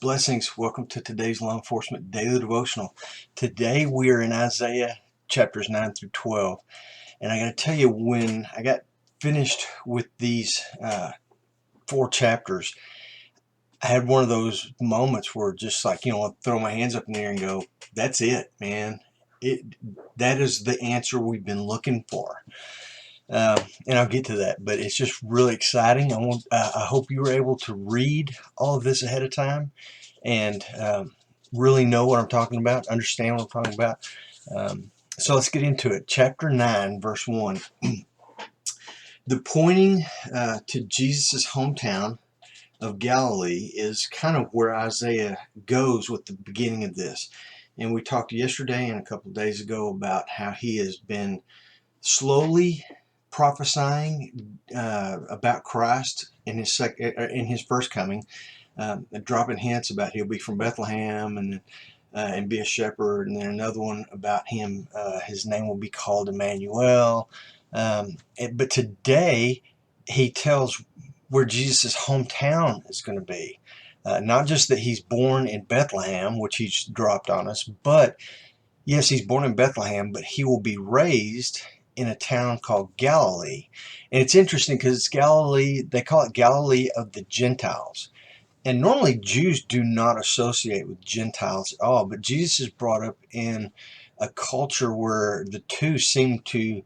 Blessings. Welcome to today's Law Enforcement Daily Devotional. Today we are in Isaiah chapters 9 through 12. And I got to tell you, when I got finished with these 4 chapters, I had one of those moments where just like, I throw my hands up in the air and go, that's it, man. That is the answer we've been looking for. And I'll get to that, but it's just really exciting. I hope you were able to read all of this ahead of time and really know what I'm talking about, understand what I'm talking about. So let's get into it. Chapter 9, verse 1. The pointing to Jesus' hometown of Galilee is kind of where Isaiah goes with the beginning of this. And we talked yesterday and a couple of days ago about how he has been slowly prophesying about Christ in his first coming, dropping hints about he'll be from Bethlehem and be a shepherd, and then another one about him, his name will be called Emmanuel. But today he tells where Jesus' hometown is going to be. Not just that he's born in Bethlehem, which he's dropped on us, but yes, he's born in Bethlehem, but he will be raised in a town called Galilee. And it's interesting because it's Galilee, they call it Galilee of the Gentiles. And normally Jews do not associate with Gentiles at all, but Jesus is brought up in a culture where the two seem to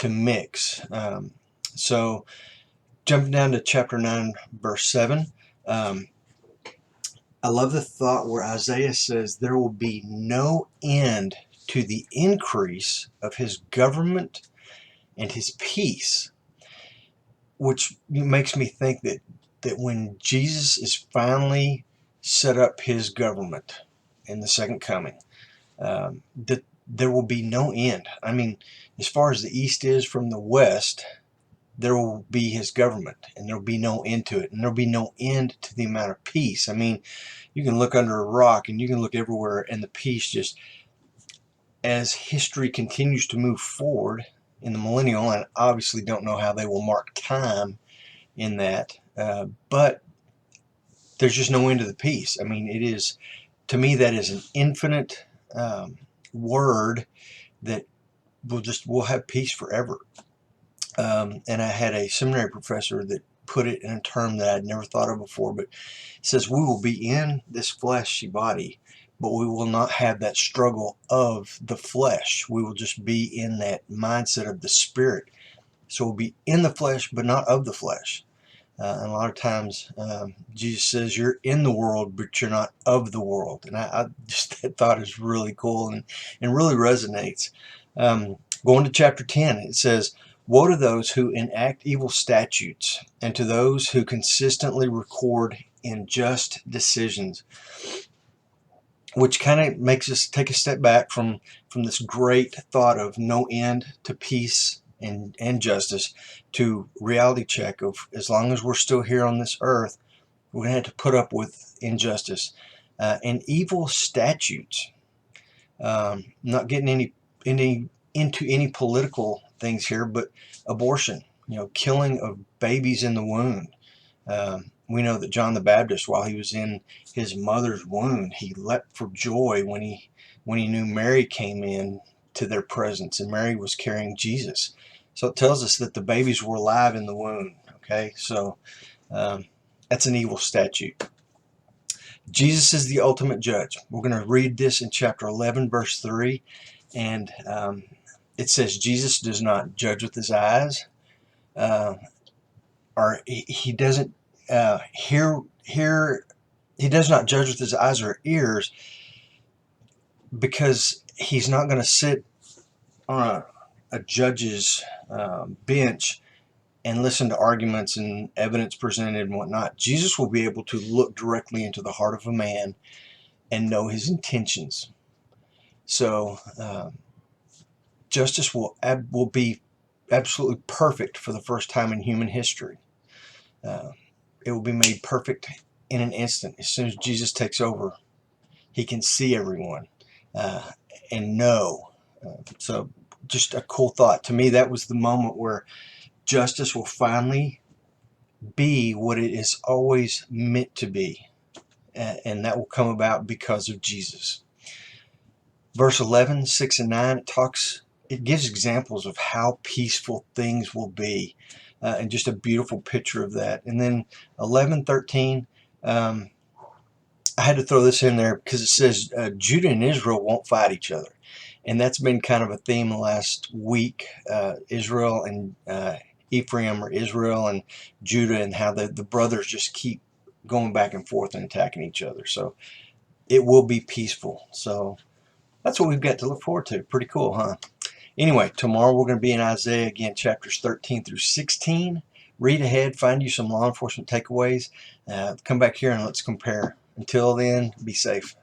mix. So jumping down to chapter 9, verse 7, I love the thought where Isaiah says there will be no end to the increase of his government and his peace, which makes me think that when Jesus is finally set up his government in the second coming, that there will be no end. I mean, as far as the east is from the west, there will be his government, and there will be no end to it, and there will be no end to the amount of peace. I mean, you can look under a rock and you can look everywhere, and the peace, just as history continues to move forward in the millennial, and obviously don't know how they will mark time in that, but there's just no end to the peace. I mean, it is, to me, that is an infinite word that we'll have peace forever. And I had a seminary professor that put it in a term that I'd never thought of before, but it says we will be in this fleshy body, but we will not have that struggle of the flesh. We will just be in that mindset of the spirit. So we'll be in the flesh, but not of the flesh. And a lot of times Jesus says you're in the world, but you're not of the world. And I just, that thought is really cool and really resonates. Going to chapter 10, it says, woe to those who enact evil statutes and to those who consistently record unjust decisions, which kind of makes us take a step back from this great thought of no end to peace and justice to reality check of, as long as we're still here on this earth, we're going to have to put up with injustice and evil statutes. Not getting into any political things here, but abortion, killing of babies in the womb. We know that John the Baptist, while he was in his mother's womb, he leapt for joy when he knew Mary came in to their presence, and Mary was carrying Jesus. So it tells us that the babies were alive in the womb. Okay, so that's an evil statute. Jesus is the ultimate judge. We're going to read this in chapter 11, verse 3, and it says Jesus does not judge with his eyes, or he doesn't hear. He does not judge with his eyes or ears, because he's not going to sit on a judge's bench and listen to arguments and evidence presented and whatnot. Jesus will be able to look directly into the heart of a man and know his intentions. So justice will be absolutely perfect for the first time in human history. It will be made perfect in an instant. As soon as Jesus takes over, he can see everyone and know. So just a cool thought. To me, that was the moment where justice will finally be what it is always meant to be. and that will come about because of Jesus. Verse 11, 6 and 9, it gives examples of how peaceful things will be, and just a beautiful picture of that. And then 11, 13, I had to throw this in there because it says Judah and Israel won't fight each other. And that's been kind of a theme the last week. Israel and Ephraim, or Israel and Judah, and how the brothers just keep going back and forth and attacking each other. So it will be peaceful. So that's what we've got to look forward to. Pretty cool, huh? Anyway, tomorrow we're going to be in Isaiah again, chapters 13 through 16. Read ahead, find you some law enforcement takeaways. Come back here and let's compare. Until then, be safe.